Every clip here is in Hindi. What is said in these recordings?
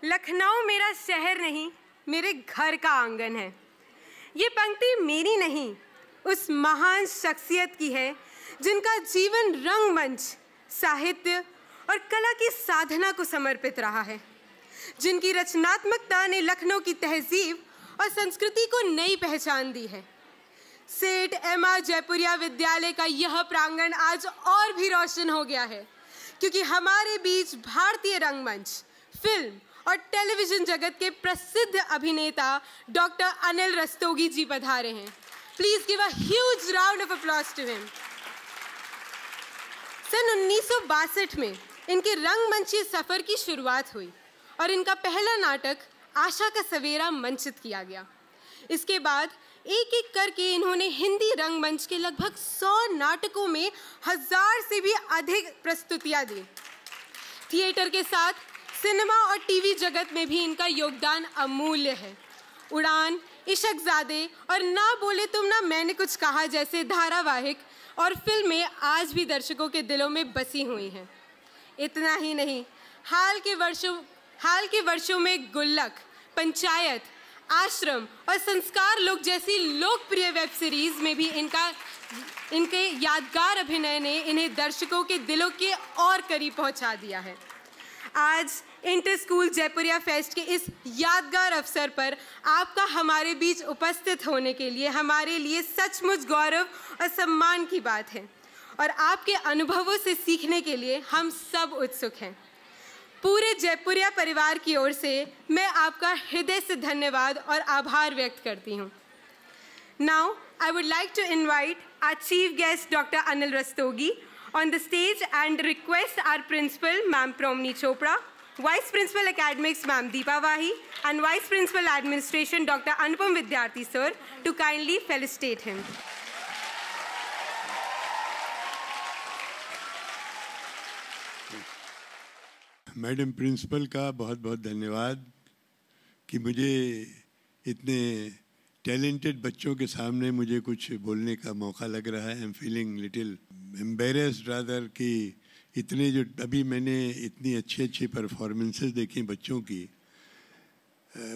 लखनऊ मेरा शहर नहीं, मेरे घर का आंगन है। ये पंक्ति मेरी नहीं, उस महान शख्सियत की है जिनका जीवन रंगमंच, साहित्य और कला की साधना को समर्पित रहा है, जिनकी रचनात्मकता ने लखनऊ की तहजीब और संस्कृति को नई पहचान दी है। सेठ एम.आर. जयपुरिया विद्यालय का यह प्रांगण आज और भी रोशन हो गया है, क्योंकि हमारे बीच भारतीय रंगमंच, फिल्म और टेलीविजन जगत के प्रसिद्ध अभिनेता डॉक्टर अनिल रस्तोगी जी पधारे हैं। Please give a huge round of applause to him. सन 1962 में इनके रंगमंची सफर की शुरुआत हुई और इनका पहला नाटक आशा का सवेरा मंचित किया गया। इसके बाद एक एक करके इन्होंने हिंदी रंगमंच के लगभग 100 नाटकों में 1000 से भी अधिक प्रस्तुतियां दी। थिएटर के साथ सिनेमा और टीवी जगत में भी इनका योगदान अमूल्य है। उड़ान, इशकजादे और ना बोले तुम ना मैंने कुछ कहा जैसे धारावाहिक और फिल्में आज भी दर्शकों के दिलों में बसी हुई हैं। इतना ही नहीं, हाल के वर्षों में गुल्लक, पंचायत, आश्रम और संस्कार लोक जैसी लोकप्रिय वेब सीरीज में भी इनके यादगार अभिनय ने इन्हें दर्शकों के दिलों के और करीब पहुंचा दिया है। आज इंटर स्कूल जयपुरिया फेस्ट के इस यादगार अवसर पर आपका हमारे बीच उपस्थित होने के लिए हमारे लिए सचमुच गौरव और सम्मान की बात है और आपके अनुभवों से सीखने के लिए हम सब उत्सुक हैं। पूरे जयपुरिया परिवार की ओर से मैं आपका हृदय से धन्यवाद और आभार व्यक्त करती हूँ। Now, I would like to invite our chief guest, Dr. Anil Rastogi, on the stage and request our principal, Ma'am Promni Chopra, Vice Principal Academics, Ma'am Deepa Wahi, and Vice Principal Administration, Dr. Anupam Vidyarthi, sir, to kindly felicitate him. Madam principal का बहुत बहुत धन्यवाद कि मुझे इतने टैलेंटेड बच्चों के सामने मुझे कुछ बोलने का मौका लग रहा है। I am feeling little embarrassed rather कि इतने जो अभी मैंने इतनी अच्छी परफॉर्मेंसेस देखी बच्चों की।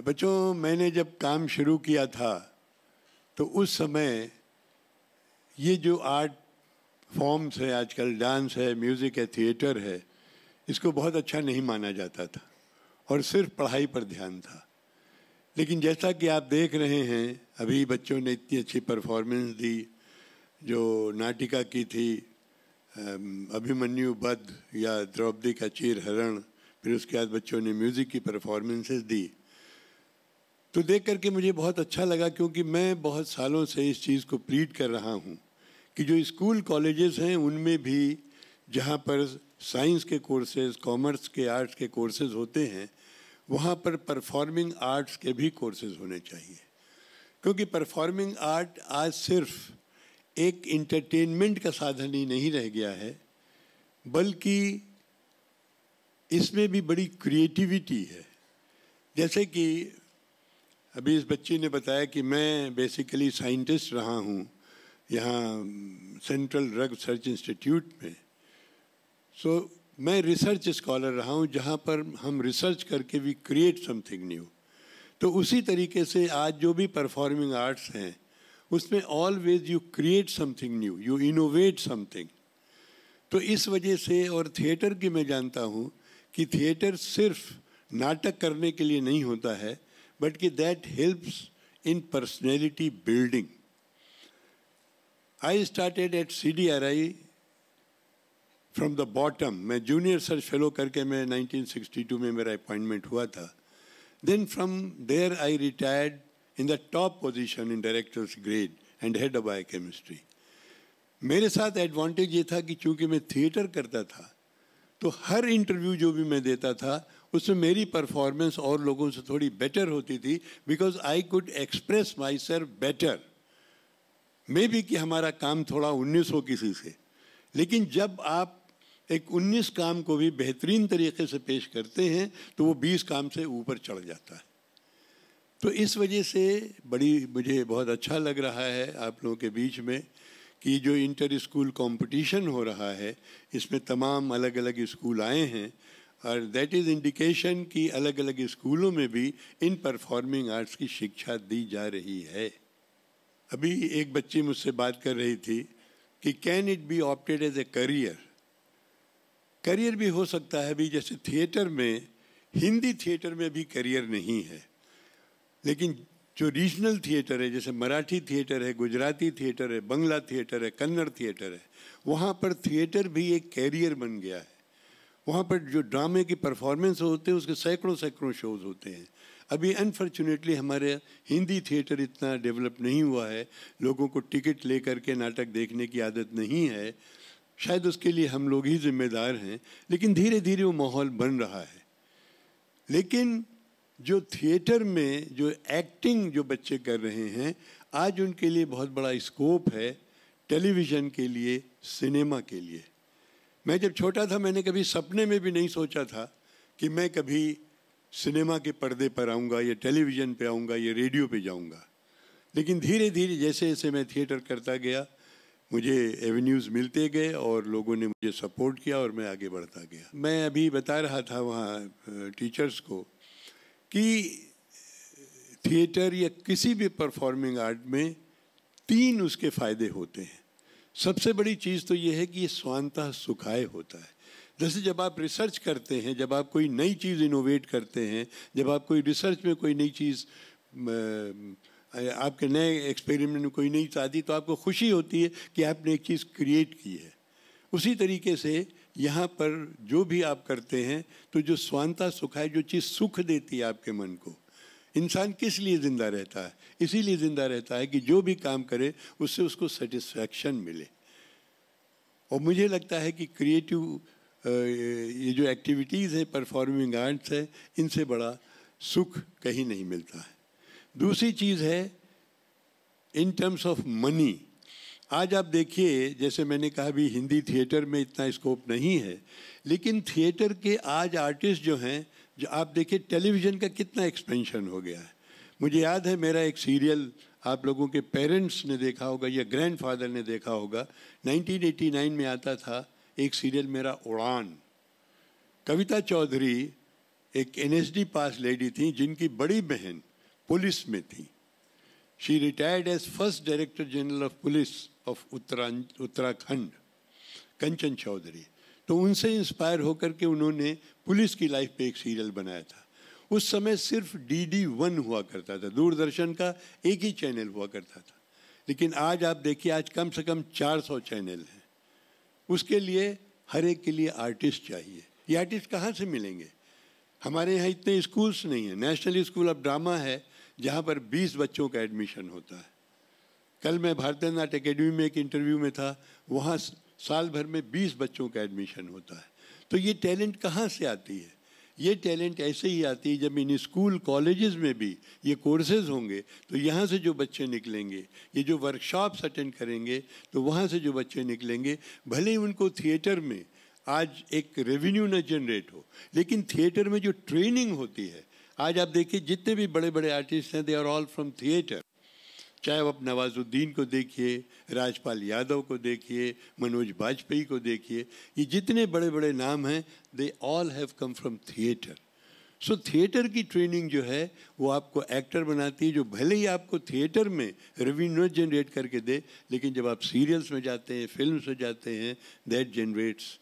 बच्चों, मैंने जब काम शुरू किया था तो उस समय ये जो आर्ट फॉर्म्स है, आजकल डांस है, म्यूज़िक है, थिएटर है, इसको बहुत अच्छा नहीं माना जाता था और सिर्फ पढ़ाई पर ध्यान था। लेकिन जैसा कि आप देख रहे हैं, अभी बच्चों ने इतनी अच्छी परफॉर्मेंस दी। जो नाटिका की थी अभिमन्यु वध या द्रौपदी का चीरहरण, फिर उसके बाद बच्चों ने म्यूज़िक की परफॉर्मेंसेस दी, तो देख करके मुझे बहुत अच्छा लगा, क्योंकि मैं बहुत सालों से इस चीज़ को प्लीड कर रहा हूँ कि जो स्कूल कॉलेजेस हैं उनमें भी जहाँ पर साइंस के कोर्सेज, कॉमर्स के, आर्ट्स के कोर्सेज होते हैं, वहाँ पर परफॉर्मिंग आर्ट्स के भी कोर्सेज होने चाहिए। क्योंकि परफॉर्मिंग आर्ट आज सिर्फ एक इंटरटेनमेंट का साधन ही नहीं रह गया है, बल्कि इसमें भी बड़ी क्रिएटिविटी है। जैसे कि अभी इस बच्ची ने बताया कि मैं बेसिकली साइंटिस्ट रहा हूँ यहाँ सेंट्रल ड्रग रिसर्च इंस्टीट्यूट में। मैं रिसर्च स्कॉलर रहा हूँ जहाँ पर हम रिसर्च करके भी क्रिएट समथिंग न्यू। तो उसी तरीके से आज जो भी परफॉर्मिंग आर्ट्स हैं उसमें always you create something new, you innovate something. तो इस वजह से, और थिएटर की मैं जानता हूँ कि थिएटर सिर्फ नाटक करने के लिए नहीं होता है, बट कि that helps in personality building. I started at CDRI from the bottom. मैं जूनियर रिसर्च फेलो करके मैं 1962 में मेरा अपॉइंटमेंट हुआ था। Then from there I retired in the top position in director's grade and head of biochemistry. मेरे साथ एडवांटेज ये था कि चूँकि मैं थिएटर करता था तो हर इंटरव्यू जो भी मैं देता था उसमें मेरी परफॉर्मेंस और लोगों से थोड़ी बेटर होती थी, because I could express my self better. May be कि हमारा काम थोड़ा 19 हो किसी से, लेकिन जब आप एक 19 काम को भी बेहतरीन तरीके से पेश करते हैं तो वो 20 काम से ऊपर चढ़ जाता है। तो इस वजह से मुझे बहुत अच्छा लग रहा है आप लोगों के बीच में कि जो इंटर स्कूल कंपटीशन हो रहा है, इसमें तमाम अलग अलग स्कूल आए हैं और दैट इज़ इंडिकेशन कि अलग अलग स्कूलों में भी इन परफॉर्मिंग आर्ट्स की शिक्षा दी जा रही है। अभी एक बच्ची मुझसे बात कर रही थी कि can it be opted as a career. Career भी हो सकता है, भी जैसे थिएटर में, हिंदी थिएटर में भी करियर नहीं है, लेकिन जो रीजनल थिएटर है, जैसे मराठी थिएटर है, गुजराती थिएटर है, बंगला थिएटर है, कन्नड़ थिएटर है, वहाँ पर थिएटर भी एक कैरियर बन गया है। वहाँ पर जो ड्रामे की परफॉर्मेंस होते हैं उसके सैकड़ों सैकड़ों शोज़ होते हैं। अभी अनफॉर्चुनेटली हमारे हिंदी थिएटर इतना डेवलप नहीं हुआ है, लोगों को टिकट ले करके नाटक देखने की आदत नहीं है, शायद उसके लिए हम लोग ही जिम्मेदार हैं, लेकिन धीरे धीरे वो माहौल बन रहा है। लेकिन जो थिएटर में जो एक्टिंग जो बच्चे कर रहे हैं, आज उनके लिए बहुत बड़ा स्कोप है, टेलीविज़न के लिए, सिनेमा के लिए। मैं जब छोटा था मैंने कभी सपने में भी नहीं सोचा था कि मैं कभी सिनेमा के पर्दे पर आऊँगा या टेलीविज़न पे आऊँगा या रेडियो पे जाऊँगा। लेकिन धीरे धीरे जैसे जैसे मैं थिएटर करता गया, मुझे एवेन्यूज़ मिलते गए और लोगों ने मुझे सपोर्ट किया और मैं आगे बढ़ता गया। मैं अभी बता रहा था वहाँ टीचर्स को कि थिएटर या किसी भी परफॉर्मिंग आर्ट में 3 उसके फ़ायदे होते हैं। सबसे बड़ी चीज़ तो ये है कि ये स्वांतः सुखाय होता है। जैसे जब आप रिसर्च करते हैं, जब आप कोई नई चीज़ इनोवेट करते हैं, जब आप कोई रिसर्च में कोई नई चीज़, आपके नए एक्सपेरिमेंट में कोई नई चीज़ आती, तो आपको खुशी होती है कि आपने एक चीज़ क्रिएट की है। उसी तरीके से यहाँ पर जो भी आप करते हैं, तो जो स्वांतः सुखाय, जो चीज़ सुख देती है आपके मन को, इंसान किस लिए ज़िंदा रहता है? इसीलिए ज़िंदा रहता है कि जो भी काम करे उससे उसको सेटिस्फैक्शन मिले। और मुझे लगता है कि क्रिएटिव ये जो एक्टिविटीज़ हैं, परफॉर्मिंग आर्ट्स है, इनसे बड़ा सुख कहीं नहीं मिलता है। दूसरी चीज़ है इन टर्म्स ऑफ मनी। आज आप देखिए, जैसे मैंने कहा भी हिंदी थिएटर में इतना स्कोप नहीं है, लेकिन थिएटर के आज आर्टिस्ट जो हैं, जो आप देखिए टेलीविज़न का कितना एक्सपेंशन हो गया है। मुझे याद है मेरा एक सीरियल आप लोगों के पेरेंट्स ने देखा होगा या ग्रैंडफादर ने देखा होगा, 1989 में आता था एक सीरियल मेरा उड़ान। कविता चौधरी एक NSD पास लेडी थी जिनकी बड़ी बहन पुलिस में थी। She retired as first director general of police of Uttarakhand, Kanchan Chaudhary. तो उनसे इंस्पायर होकर के उन्होंने पुलिस की लाइफ पे एक सीरियल बनाया था। उस समय सिर्फ DD1 हुआ करता था, दूरदर्शन का एक ही चैनल हुआ करता था। लेकिन आज आप देखिए, आज कम से कम 400 चैनल हैं। उसके लिए हर एक के लिए आर्टिस्ट चाहिए। ये आर्टिस्ट कहाँ से मिलेंगे? हमारे यहाँ इतने स्कूल्स नहीं हैं। नेशनल स्कूल ऑफ ड्रामा है जहाँ पर 20 बच्चों का एडमिशन होता है। कल मैं भारतीय नाट्य अकेडमी में एक इंटरव्यू में था, वहाँ साल भर में 20 बच्चों का एडमिशन होता है। तो ये टैलेंट कहाँ से आती है? ये टैलेंट ऐसे ही आती है जब इन स्कूल कॉलेजेस में भी ये कोर्सेज होंगे, तो यहाँ से जो बच्चे निकलेंगे, ये जो वर्कशॉप्स अटेंड करेंगे, तो वहाँ से जो बच्चे निकलेंगे, भले ही उनको थिएटर में आज एक रेवेन्यू न जनरेट हो, लेकिन थिएटर में जो ट्रेनिंग होती है, आज आप देखिए जितने भी बड़े बड़े आर्टिस्ट हैं, they are all from theatre. चाहे आप नवाजुद्दीन को देखिए, राजपाल यादव को देखिए, मनोज बाजपेयी को देखिए, ये जितने बड़े बड़े नाम हैं, they all have come from theatre. So theatre की ट्रेनिंग जो है वो आपको एक्टर बनाती है, जो भले ही आपको थिएटर में रेवेन्यू जनरेट करके दे, लेकिन जब आप सीरियल्स में जाते हैं, फिल्म्स में जाते हैं, that generates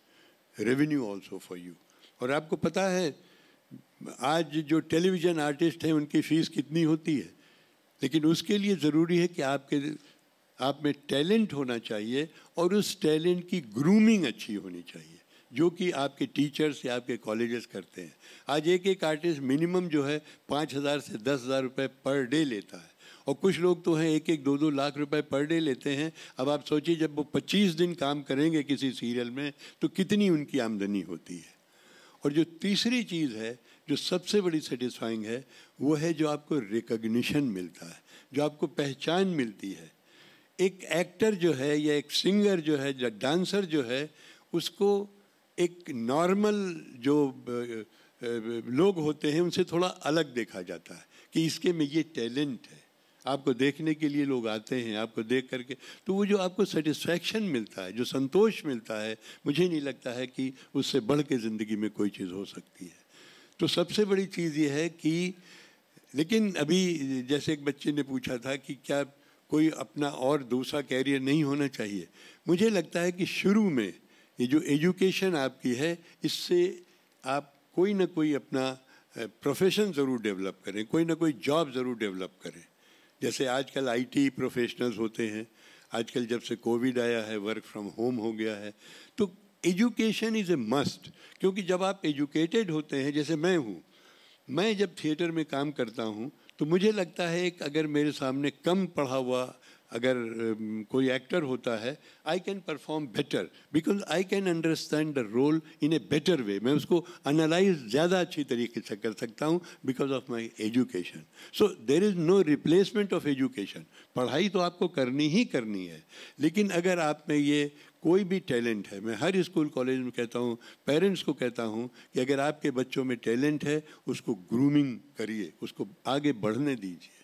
revenue also for you. और आपको पता है आज जो टेलीविज़न आर्टिस्ट हैं उनकी फ़ीस कितनी होती है, लेकिन उसके लिए ज़रूरी है कि आप में टैलेंट होना चाहिए और उस टैलेंट की ग्रूमिंग अच्छी होनी चाहिए, जो कि आपके टीचर्स या आपके कॉलेजेस करते हैं। आज एक एक आर्टिस्ट मिनिमम जो है 5,000 से 10,000 रुपये पर डे लेता है, और कुछ लोग तो हैं 1-1, 2-2 लाख रुपए पर डे लेते हैं। अब आप सोचिए जब वो 25 दिन काम करेंगे किसी सीरियल में, तो कितनी उनकी आमदनी होती है। और जो तीसरी चीज़ है जो सबसे बड़ी सेटिस्फाइंग है, वो है जो आपको रिकग्निशन मिलता है, जो आपको पहचान मिलती है। एक एक्टर जो है या एक सिंगर जो है या डांसर जो है, उसको एक नॉर्मल जो लोग होते हैं उनसे थोड़ा अलग देखा जाता है कि इसके में ये टैलेंट है। आपको देखने के लिए लोग आते हैं, आपको देख करके, तो वो जो आपको सेटिस्फैक्शन मिलता है, जो संतोष मिलता है, मुझे नहीं लगता है कि उससे बढ़ के ज़िंदगी में कोई चीज़ हो सकती है। तो सबसे बड़ी चीज़ ये है कि, लेकिन अभी जैसे एक बच्चे ने पूछा था कि क्या कोई अपना और दूसरा कैरियर नहीं होना चाहिए, मुझे लगता है कि शुरू में ये जो एजुकेशन आपकी है, इससे आप कोई ना कोई अपना प्रोफेशन ज़रूर डेवलप करें, कोई ना कोई जॉब ज़रूर डेवलप करें। जैसे आजकल आईटी प्रोफेशनल्स होते हैं, आजकल जब से कोविड आया है वर्क फ्रॉम होम हो गया है, तो एजुकेशन इज़ ए मस्ट। क्योंकि जब आप एजुकेटेड होते हैं, जैसे मैं हूँ, मैं जब थिएटर में काम करता हूँ तो मुझे लगता है कि अगर मेरे सामने कम पढ़ा हुआ अगर कोई एक्टर होता है, I can perform better because I can understand the role in a better way. मैं उसको एनालाइज ज़्यादा अच्छी तरीके से कर सकता हूँ because of my education. So there is no replacement of education. पढ़ाई तो आपको करनी ही करनी है, लेकिन अगर आप में ये कोई भी टैलेंट है, मैं हर स्कूल कॉलेज में कहता हूँ, पेरेंट्स को कहता हूँ कि अगर आपके बच्चों में टैलेंट है, उसको ग्रूमिंग करिए, उसको आगे बढ़ने दीजिए।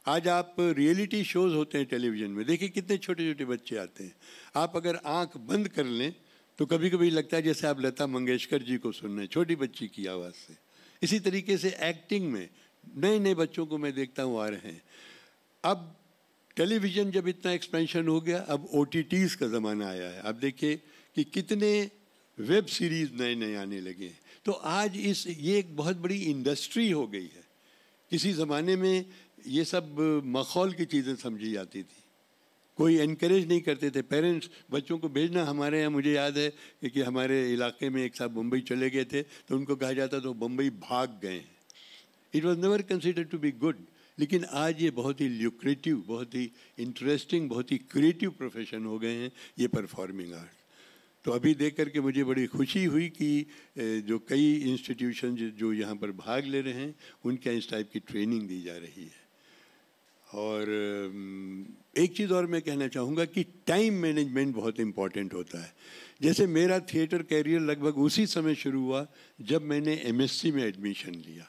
आज आप रियलिटी शोज़ होते हैं टेलीविज़न में, देखिए कितने छोटे छोटे बच्चे आते हैं। आप अगर आंख बंद कर लें तो कभी कभी लगता है जैसे आप लता मंगेशकर जी को सुन रहे हैं, छोटी बच्ची की आवाज़ से। इसी तरीके से एक्टिंग में नए नए बच्चों को मैं देखता हूँ आ रहे हैं। अब टेलीविज़न जब इतना एक्सपेंशन हो गया, अब OTTs का ज़माना आया है। आप देखिए कि कितने वेब सीरीज़ नए नए आने लगे हैं। तो आज ये एक बहुत बड़ी इंडस्ट्री हो गई है। किसी ज़माने में ये सब मखौल की चीज़ें समझी जाती थी, कोई एनकरेज नहीं करते थे पेरेंट्स बच्चों को भेजना। हमारे यहाँ मुझे याद है कि हमारे इलाके में एक साहब मुंबई चले गए थे, तो उनको कहा जाता तो मुंबई भाग गए हैं। It was never considered to be good. लेकिन आज ये बहुत ही ल्यूक्रेटिव, बहुत ही इंटरेस्टिंग, बहुत ही क्रिएटिव प्रोफेशन हो गए हैं ये परफॉर्मिंग आर्ट। तो अभी देख करके मुझे बड़ी खुशी हुई कि जो कई इंस्टीट्यूशन जो यहाँ पर भाग ले रहे हैं, उनके इस टाइप की ट्रेनिंग दी जा रही है। और एक चीज़ और मैं कहना चाहूँगा कि टाइम मैनेजमेंट बहुत इम्पॉर्टेंट होता है। जैसे मेरा थिएटर कैरियर लगभग उसी समय शुरू हुआ जब मैंने MSc में एडमिशन लिया।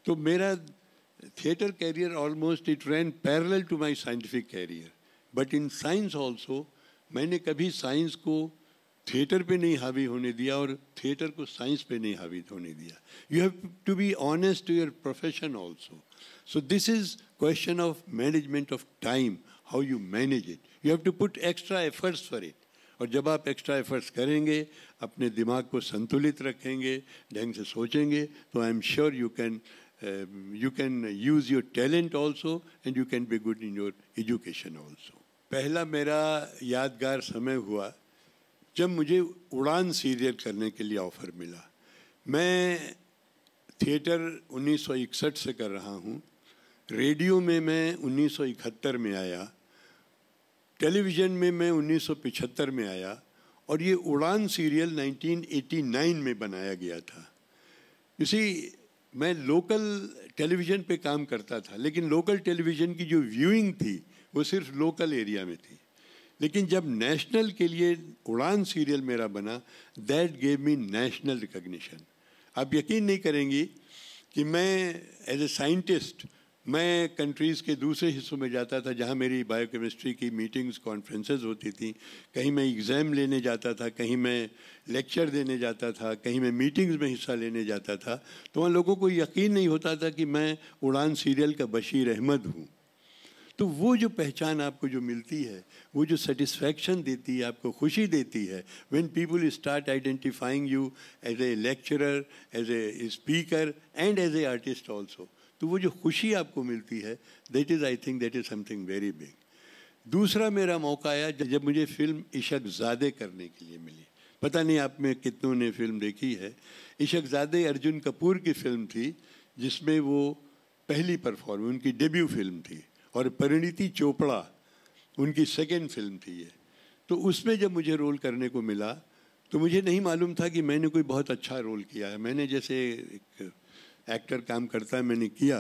तो मेरा theatre career almost it ran parallel to my scientific career. But in science also मैंने कभी साइंस को थिएटर पे नहीं हावी होने दिया और थिएटर को साइंस पे नहीं हावी होने दिया। You have to be honest to your profession also. So this is question of management of time, how you manage it. You have to put extra efforts for it. और जब आप extra efforts करेंगे, अपने दिमाग को संतुलित रखेंगे, ढंग से सोचेंगे, तो I am sure you can use your talent also and you can be good in your education also. पहला मेरा यादगार समय हुआ जब मुझे उड़ान सीरियल करने के लिए ऑफ़र मिला। मैं थिएटर 1961 से कर रहा हूँ, रेडियो में मैं 1971 में आया, टेलीविज़न में मैं 1975 में आया, और ये उड़ान सीरियल 1989 में बनाया गया था। इसी मैं लोकल टेलीविज़न पे काम करता था, लेकिन लोकल टेलीविज़न की जो व्यूइंग थी वो सिर्फ लोकल एरिया में थी। लेकिन जब नेशनल के लिए उड़ान सीरियल मेरा बना, that gave me national recognition. आप यकीन नहीं करेंगी कि मैं एज ए साइंटिस्ट मैं कंट्रीज़ के दूसरे हिस्सों में जाता था जहाँ मेरी बायोकेमिस्ट्री की मीटिंग्स कॉन्फ्रेंसेस होती थी। कहीं मैं एग्ज़ाम लेने जाता था, कहीं मैं लेक्चर देने जाता था, कहीं मैं मीटिंग्स में हिस्सा लेने जाता था। तो वहाँ लोगों को यकीन नहीं होता था कि मैं उड़ान सीरियल का बशीर अहमद हूँ। तो वो जो पहचान आपको जो मिलती है, वो जो सेटिस्फैक्शन देती है, आपको खुशी देती है, when people start identifying you as a lecturer, as a speaker and as a artist also, तो वो जो खुशी आपको मिलती है, that is I think that is something very big. दूसरा मेरा मौका आया जब मुझे फ़िल्म इशक़ज़ादे करने के लिए मिली। पता नहीं आप में कितनों ने फ़िल्म देखी है। इशक़ज़ादे अर्जुन कपूर की फ़िल्म थी, जिसमें वो पहली परफॉर्मेंस, उनकी डेब्यू फिल्म थी, और परिणीति चोपड़ा उनकी सेकेंड फिल्म थी ये। तो उसमें जब मुझे रोल करने को मिला तो मुझे नहीं मालूम था कि मैंने कोई बहुत अच्छा रोल किया है। मैंने जैसे एक एक्टर काम करता है मैंने किया,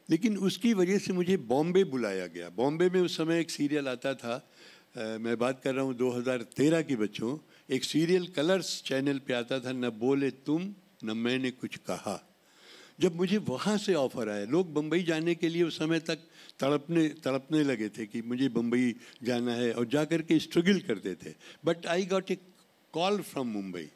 लेकिन उसकी वजह से मुझे बॉम्बे बुलाया गया। बॉम्बे में उस समय एक सीरियल आता था, मैं बात कर रहा हूँ 2013 की बच्चों, एक सीरियल कलर्स चैनल पे आता था, न बोले तुम न मैंने कुछ कहा। जब मुझे वहाँ से ऑफ़र आया, लोग बम्बई जाने के लिए उस समय तक तड़पने लगे थे कि मुझे बम्बई जाना है और जा कर के स्ट्रगल करते थे, but I got a call from Mumbai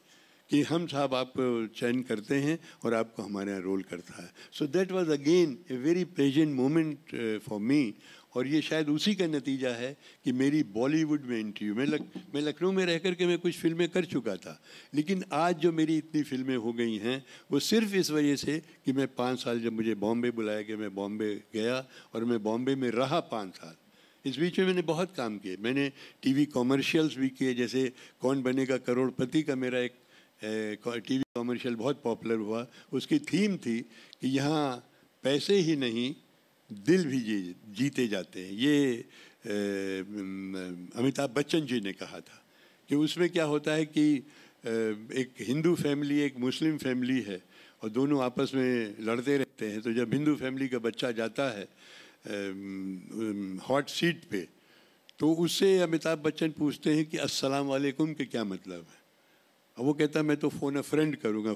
कि हम साहब आप चयन करते हैं और आपको हमारे यहाँ रोल करता है. So that was again a very pleasant moment for me. और ये शायद उसी का नतीजा है कि मेरी बॉलीवुड में एंट्री, मैं लखनऊ में रह कर के मैं कुछ फिल्में कर चुका था, लेकिन आज जो मेरी इतनी फिल्में हो गई हैं वो सिर्फ इस वजह से कि मैं 5 साल जब मुझे बॉम्बे बुलाया गया, मैं बॉम्बे गया और मैं बॉम्बे में रहा 5 साल. इस बीच में मैंने बहुत काम किए. मैंने टीवी कॉमर्शियल्स भी किए, जैसे कौन बनेगा करोड़पति का मेरा एक टीवी कॉमर्शियल बहुत पॉपुलर हुआ. उसकी थीम थी कि यहाँ पैसे ही नहीं दिल भी जीते जाते हैं. ये अमिताभ बच्चन जी ने कहा था कि उसमें क्या होता है कि एक हिंदू फैमिली एक मुस्लिम फैमिली है और दोनों आपस में लड़ते रहते हैं. तो जब हिंदू फैमिली का बच्चा जाता है हॉट सीट पे, तो उससे अमिताभ बच्चन पूछते हैं कि अस्सलाम वालेकुम के क्या मतलब है. और वो कहता है मैं तो फ़ोन अ फ्रेंड करूँगा.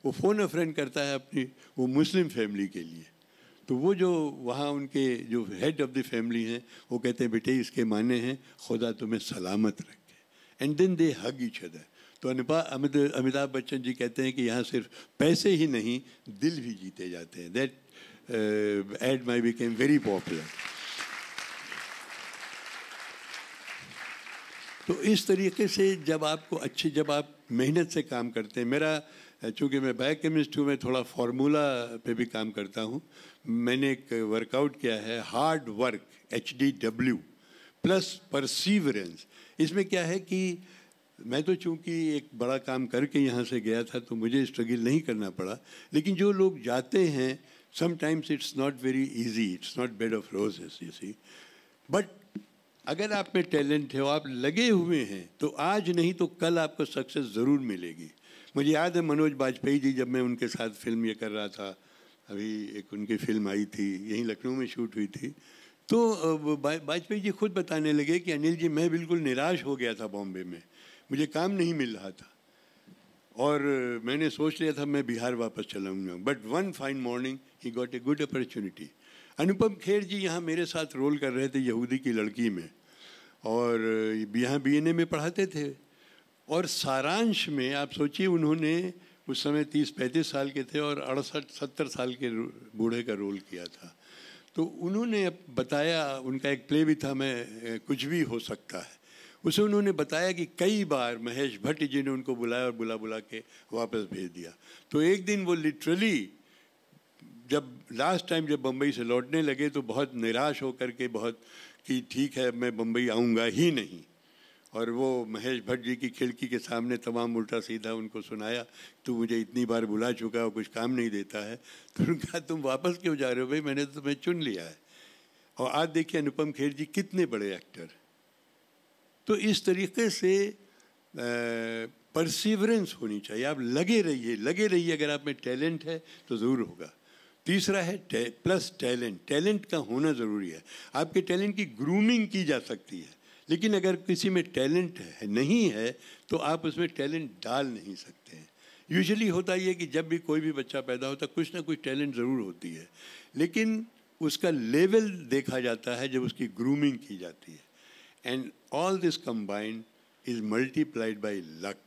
वो फ़ोन अ फ्रेंड करता है अपनी वो मुस्लिम फैमिली के लिए. तो वो जो वहाँ उनके जो हेड ऑफ़ द फैमिली हैं वो कहते हैं बेटे इसके माने हैं खुदा तुम्हें सलामत रखे. And then they hug each other. तो अमिताभ बच्चन जी कहते हैं कि यहाँ सिर्फ पैसे ही नहीं दिल भी जीते जाते हैं. That ad my became very popular. तो इस तरीके से जब आप मेहनत से काम करते हैं, मेरा चूँकि मैं बायोकेमिस्ट हूँ, मैं थोड़ा फार्मूला पे भी काम करता हूँ. मैंने एक वर्कआउट किया है hard work HDW plus perseverance. इसमें क्या है कि मैं तो चूँकि एक बड़ा काम करके यहाँ से गया था तो मुझे स्ट्रगल नहीं करना पड़ा, लेकिन जो लोग जाते हैं sometimes it's not very easy, it's not bed of roses you see. But अगर आप में टैलेंट है और आप लगे हुए हैं तो आज नहीं तो कल आपको सक्सेस ज़रूर मिलेगी. मुझे याद है मनोज बाजपेयी जी, जब मैं उनके साथ फिल्म ये कर रहा था, अभी एक उनकी फिल्म आई थी यहीं लखनऊ में शूट हुई थी, तो बाजपेयी जी खुद बताने लगे कि अनिल जी मैं बिल्कुल निराश हो गया था बॉम्बे में, मुझे काम नहीं मिल रहा था और मैंने सोच लिया था मैं बिहार वापस चलाऊँगा. But one fine morning he got a good opportunity. Anupam Kher ji यहाँ मेरे साथ रोल कर रहे थे यहूदी की लड़की में और यहाँ BNA में पढ़ाते थे. और सारांश में आप सोचिए उन्होंने उस समय 30-35 साल के थे और 68-70 साल के बूढ़े का रोल किया था. तो उन्होंने बताया, उनका एक प्ले भी था मैं कुछ भी हो सकता है, उसे उन्होंने बताया कि कई बार महेश भट्ट जी ने उनको बुलाया और बुला के वापस भेज दिया. तो एक दिन वो लिटरली जब लास्ट टाइम जब बम्बई से लौटने लगे तो बहुत निराश होकर के बहुत कि ठीक है मैं बम्बई आऊँगा ही नहीं. और वो महेश भट्ट जी की खिड़की के सामने तमाम उल्टा सीधा उनको सुनाया, तू मुझे इतनी बार बुला चुका और कुछ काम नहीं देता है. तो उन्होंने कहा तुम वापस क्यों जा रहे हो भाई, मैंने तो तुम्हें चुन लिया है. और आज देखिए अनुपम खेर जी कितने बड़े एक्टर. तो इस तरीके से परसिवरेंस होनी चाहिए. आप लगे रहिए. अगर आप में टैलेंट है तो ज़रूर होगा. तीसरा है प्लस टैलेंट. टैलेंट का होना ज़रूरी है. आपके टैलेंट की ग्रूमिंग की जा सकती है, लेकिन अगर किसी में टैलेंट नहीं है तो आप उसमें टैलेंट डाल नहीं सकते हैं. यूजुअली होता ही है कि जब भी कोई भी बच्चा पैदा होता है कुछ ना कुछ टैलेंट ज़रूर होती है, लेकिन उसका लेवल देखा जाता है जब उसकी ग्रूमिंग की जाती है. And all this combined is multiplied by luck.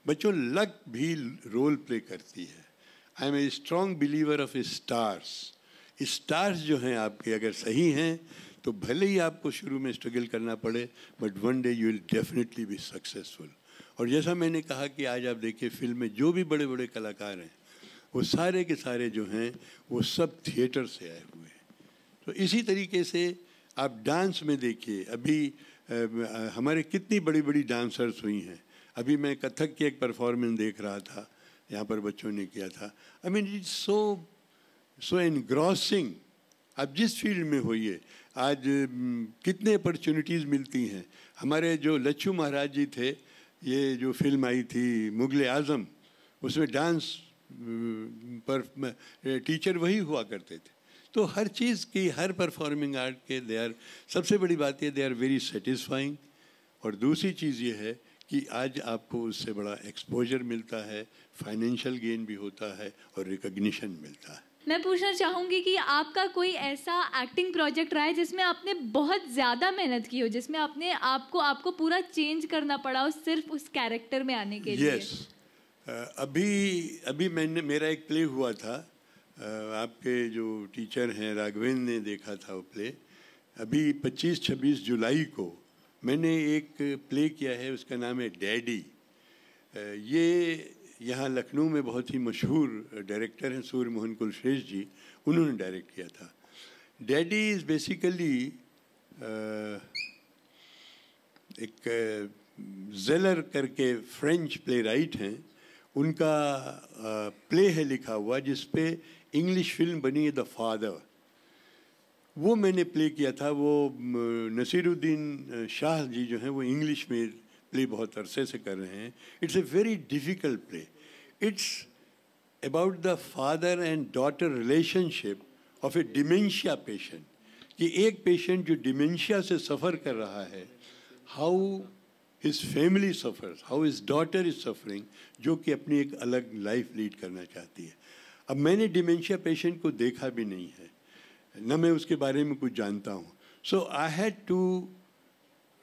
बच्चों लक भी रोल प्ले करती है. I am a strong believer of stars. Stars जो हैं आपके अगर सही हैं तो भले ही आपको शुरू में स्ट्रगल करना पड़े, but one day you will definitely be successful. और जैसा मैंने कहा कि आज आप देखिए फिल्म में जो भी बड़े बड़े कलाकार हैं वो सारे के सारे जो हैं वो सब थिएटर से आए हुए हैं. तो इसी तरीके से आप डांस में देखिए, अभी हमारे कितनी बड़ी बड़ी डांसर्स हुई हैं. अभी मैं कथक की एक परफॉर्मेंस देख रहा था, यहाँ पर बच्चों ने किया था. I mean it's so engrossing. आप जिस फील्ड में होइए आज कितने अपॉर्चुनिटीज़ मिलती हैं. हमारे जो लच्छू महाराज जी थे, ये जो फिल्म आई थी मुग़ल आज़म, उसमें डांस पर टीचर वही हुआ करते थे. तो हर चीज़ की, हर परफॉर्मिंग आर्ट के दे आर, सबसे बड़ी बात ये दे आर वेरी सेटिस्फाइंग. और दूसरी चीज़ ये है कि आज आपको उससे बड़ा एक्सपोजर मिलता है, फाइनेंशियल गेन भी होता है और रिकग्निशन मिलता है. मैं पूछना चाहूँगी कि आपका कोई ऐसा एक्टिंग प्रोजेक्ट रहा है जिसमें आपने बहुत ज़्यादा मेहनत की हो, जिसमें आपने आपको पूरा चेंज करना पड़ा हो सिर्फ उस कैरेक्टर में आने के लिए? यस, अभी मेरा एक प्ले हुआ था, आपके जो टीचर हैं राघवेंद्र ने देखा था वो प्ले। अभी 25-26 जुलाई को मैंने एक प्ले किया है, उसका नाम है डैडी। ये यहाँ लखनऊ में बहुत ही मशहूर डायरेक्टर हैं सूर्य मोहन कुलश्रेष्ठ जी, उन्होंने डायरेक्ट किया था। डैडी इज़ बेसिकली एक जेलर करके फ्रेंच प्ले राइट हैं, उनका प्ले है लिखा हुआ जिस पे इंग्लिश फिल्म बनी है द फादर। वो मैंने प्ले किया था। वो नसीरुद्दीन शाह जी जो हैं वो इंग्लिश में प्ले बहुत अरसे से कर रहे हैं। It's a very difficult play. It's about the father and daughter relationship of A dementia patient, कि एक पेशेंट जो डिमेंशिया से सफ़र कर रहा है, how his family suffers, how his daughter is suffering, जो कि अपनी एक अलग लाइफ लीड करना चाहती है। अब मैंने डिमेंशिया पेशेंट को देखा भी नहीं है, न मैं उसके बारे में कुछ जानता हूँ। So I had to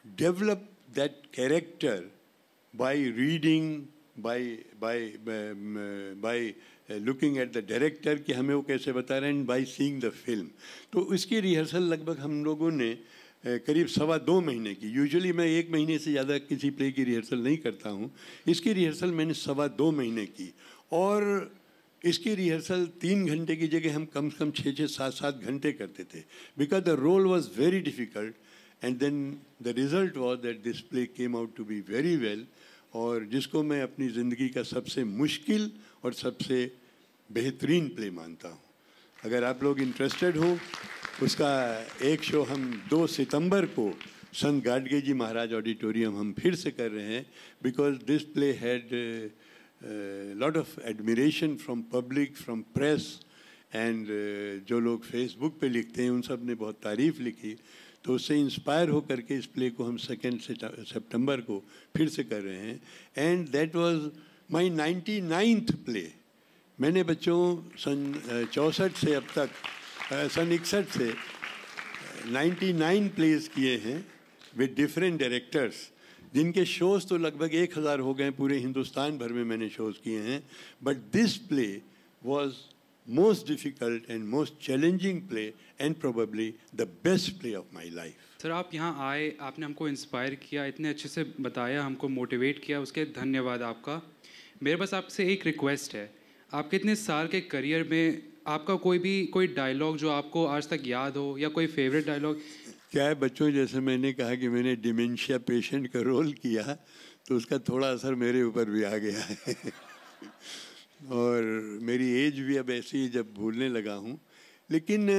develop that character by reading, by looking at the director कि हमें वो कैसे बता रहे हैं, बाय सीइंग द फिल्म। तो इसकी रिहर्सल लगभग हम लोगों ने करीब 2.25 महीने की। यूजुअली मैं 1 महीने से ज़्यादा किसी प्ले की रिहर्सल नहीं करता हूँ। इसकी रिहर्सल मैंने 2.25 महीने की, और इसकी रिहर्सल 3 घंटे की जगह हम कम से कम 6-7 घंटे करते थे, because the role was very difficult. And then the result was that this play came out to be very well, और जिसको मैं अपनी ज़िंदगी का सबसे मुश्किल और सबसे बेहतरीन प्ले मानता हूँ। अगर आप लोग इंटरेस्टेड हो, उसका एक शो हम 2 सितंबर को संत गाडगे जी महाराज ऑडिटोरियम हम फिर से कर रहे हैं, because this play had lot of admiration from public, from press, and जो लोग फेसबुक पे लिखते हैं उन सब ने बहुत तारीफ़ लिखी। तो उससे इंस्पायर हो करके इस प्ले को हम 2 सितंबर को फिर से कर रहे हैं। And that was my 99th play. मैंने बच्चों सन 64 से अब तक सन 61 से 99 प्लेस किए हैं विद डिफरेंट डायरेक्टर्स, जिनके शोज़ तो लगभग 1000 हो गए। पूरे हिंदुस्तान भर में मैंने शोज़ किए हैं। But this play was most difficult and most challenging play and probably the best play of my life. Sir, आप यहाँ आए, आपने हमको इंस्पायर किया, इतने अच्छे से बताया, हमको मोटिवेट किया, उसके धन्यवाद आपका। मेरे पास आपसे एक रिक्वेस्ट है, आपके इतने साल के करियर में आपका कोई डायलॉग जो आपको आज तक याद हो, या कोई फेवरेट डायलॉग? क्या है बच्चों, जैसे मैंने कहा कि मैंने डिमेंशिया पेशेंट का रोल किया, तो उसका थोड़ा असर मेरे ऊपर भी आ गया है और मेरी एज भी अब ऐसी है जब भूलने लगा हूँ। लेकिन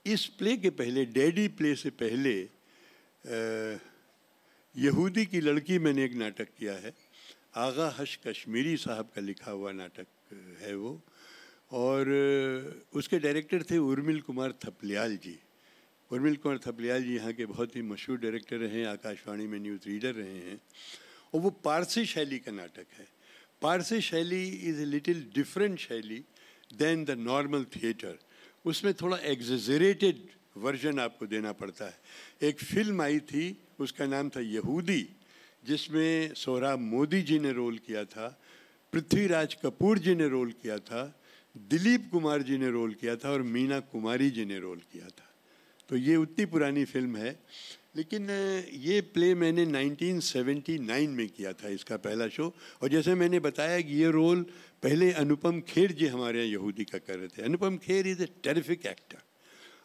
इस प्ले के पहले, डैडी प्ले से पहले, यहूदी की लड़की मैंने एक नाटक किया है। आगा हश कश्मीरी साहब का लिखा हुआ नाटक है वो, और उसके डायरेक्टर थे उर्मिल कुमार थपलियाल जी। उर्मिल कुमार थपलियाल जी यहाँ के बहुत ही मशहूर डायरेक्टर हैं, आकाशवाणी में न्यूज़ रीडर रहे हैं, और वो पारसी शैली का नाटक है। पारसी शैली इज़ ए लिटिल डिफरेंट शैली देन द नॉर्मल थिएटर। उसमें थोड़ा एग्जेजरेटेड वर्जन आपको देना पड़ता है। एक फिल्म आई थी, उसका नाम था यहूदी, जिसमें सोहराब मोदी जी ने रोल किया था, पृथ्वीराज कपूर जी ने रोल किया था, दिलीप कुमार जी ने रोल किया था, और मीना कुमारी जी ने रोल किया था। तो ये उतनी पुरानी फिल्म है। लेकिन ये प्ले मैंने 1979 में किया था, इसका पहला शो। और जैसे मैंने बताया कि ये रोल पहले अनुपम खेर जी हमारे यहाँ यहूदी का कर रहे थे। Anupam Kher is a terrific actor,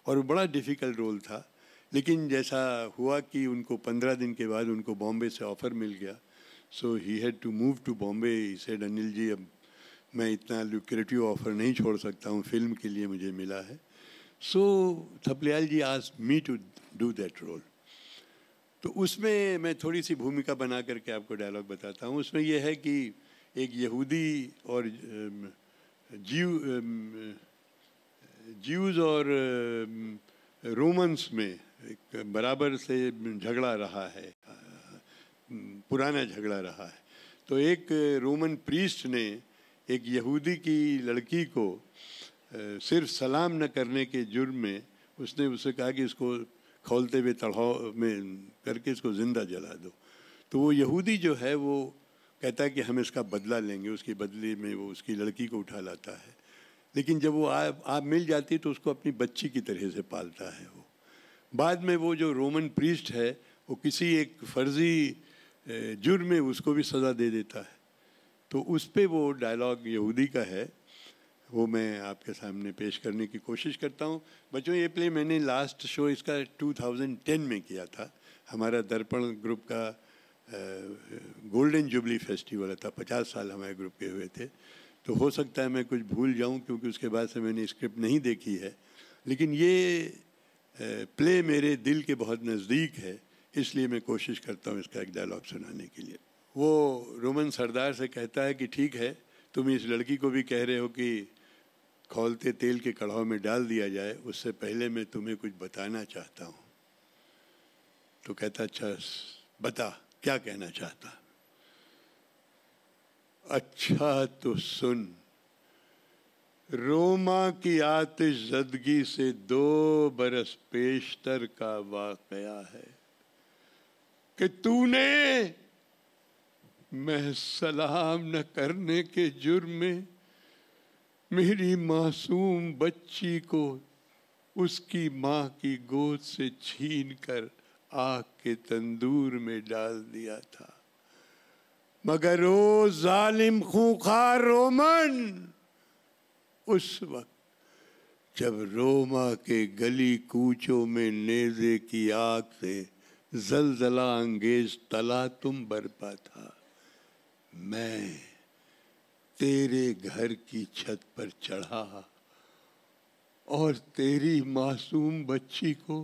और बड़ा डिफ़िकल्ट रोल था। लेकिन जैसा हुआ कि उनको 15 दिन के बाद उनको बॉम्बे से ऑफ़र मिल गया, so he had to move to Bombay. He said, Anil ji, अब मैं इतना लुक्रेटिव ऑफ़र नहीं छोड़ सकता हूँ, फिल्म के लिए मुझे मिला है। So Thapliyal ji asked me to do that role. तो उसमें मैं थोड़ी सी भूमिका बना करके आपको डायलॉग बताता हूँ। उसमें यह है कि एक यहूदी और ज्यूज़ और रोमन्स में एक बराबर से झगड़ा रहा है, पुराना झगड़ा रहा है। तो एक रोमन प्रीस्ट ने एक यहूदी की लड़की को सिर्फ सलाम न करने के जुर्म में उसने उसे कहा कि इसको खौलते हुए तड़ाव में करके इसको ज़िंदा जला दो। तो वो यहूदी जो है वो कहता है कि हम इसका बदला लेंगे, उसके बदले में वो उसकी लड़की को उठा लाता है। लेकिन जब वो आप मिल जाती तो उसको अपनी बच्ची की तरह से पालता है। वो बाद में वो जो रोमन प्रीस्ट है वो किसी एक फर्जी जुर्म में उसको भी सज़ा दे देता है। तो उस पर वो डायलॉग यहूदी का है, वो मैं आपके सामने पेश करने की कोशिश करता हूँ। बच्चों ये प्ले मैंने लास्ट शो इसका 2010 में किया था। हमारा दर्पण ग्रुप का गोल्डन जुबली फेस्टिवल था, 50 साल हमारे ग्रुप के हुए थे। तो हो सकता है मैं कुछ भूल जाऊं क्योंकि उसके बाद से मैंने स्क्रिप्ट नहीं देखी है, लेकिन ये प्ले मेरे दिल के बहुत नज़दीक है, इसलिए मैं कोशिश करता हूं इसका एक डायलॉग सुनाने के लिए। वो रोमन सरदार से कहता है कि ठीक है, तुम इस लड़की को भी कह रहे हो कि खौलते तेल के कढ़ाव में डाल दिया जाए, उससे पहले मैं तुम्हें कुछ बताना चाहता हूँ। तो कहता अच्छा बता, क्या कहना चाहता? अच्छा तो सुन, रोमा की आतिश ज़दगी से 2 बरस पेशतर का वाकया है कि तूने मैं सलाम न करने के जुर्म में मेरी मासूम बच्ची को उसकी माँ की गोद से छीनकर आग के तंदूर में डाल दिया था। मगर ओ जालिम खूंखार रोमन, उस वक्त जब रोमा के गली कूचों में नेज़े की आग से जलजला अंगेज तलातुम बरपा था, मैं तेरे घर की छत पर चढ़ा और तेरी मासूम बच्ची को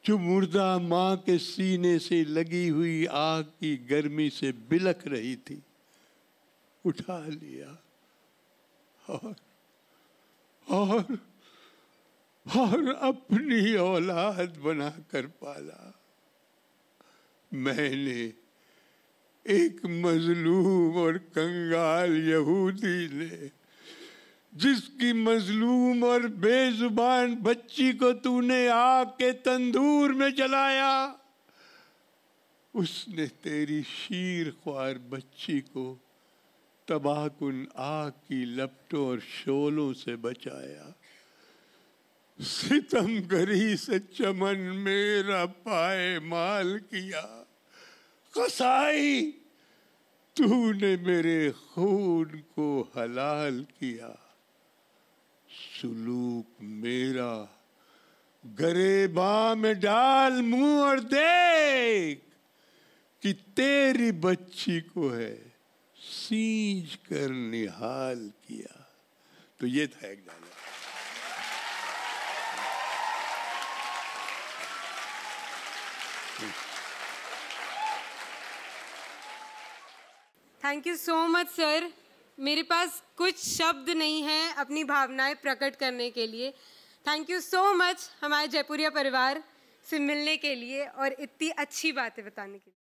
जो मुर्दा माँ के सीने से लगी हुई आग की गर्मी से बिलख रही थी उठा लिया और अपनी औलाद बनाकर पाला। मैंने एक मजलूम और कंगाल यहूदी ने, जिसकी मजलूम और बेजुबान बच्ची को तूने आग के तंदूर में जलाया, उसने तेरी शीर ख्वार बच्ची को तबाहकुन आग की लपटों और शोलों से बचाया। सितमगरी से चमन मेरा पाए माल किया, कसाई तूने मेरे खून को हलाल किया। सुलूक मेरा गरेबा में डाल मुंह और देख कि तेरी बच्ची को है सींच कर निहाल किया। तो ये था एक dialogue. Thank you so much sir. मेरे पास कुछ शब्द नहीं हैं अपनी भावनाएं प्रकट करने के लिए। थैंक यू सो मच हमारे जयपुरिया परिवार से मिलने के लिए और इतनी अच्छी बातें बताने के लिए।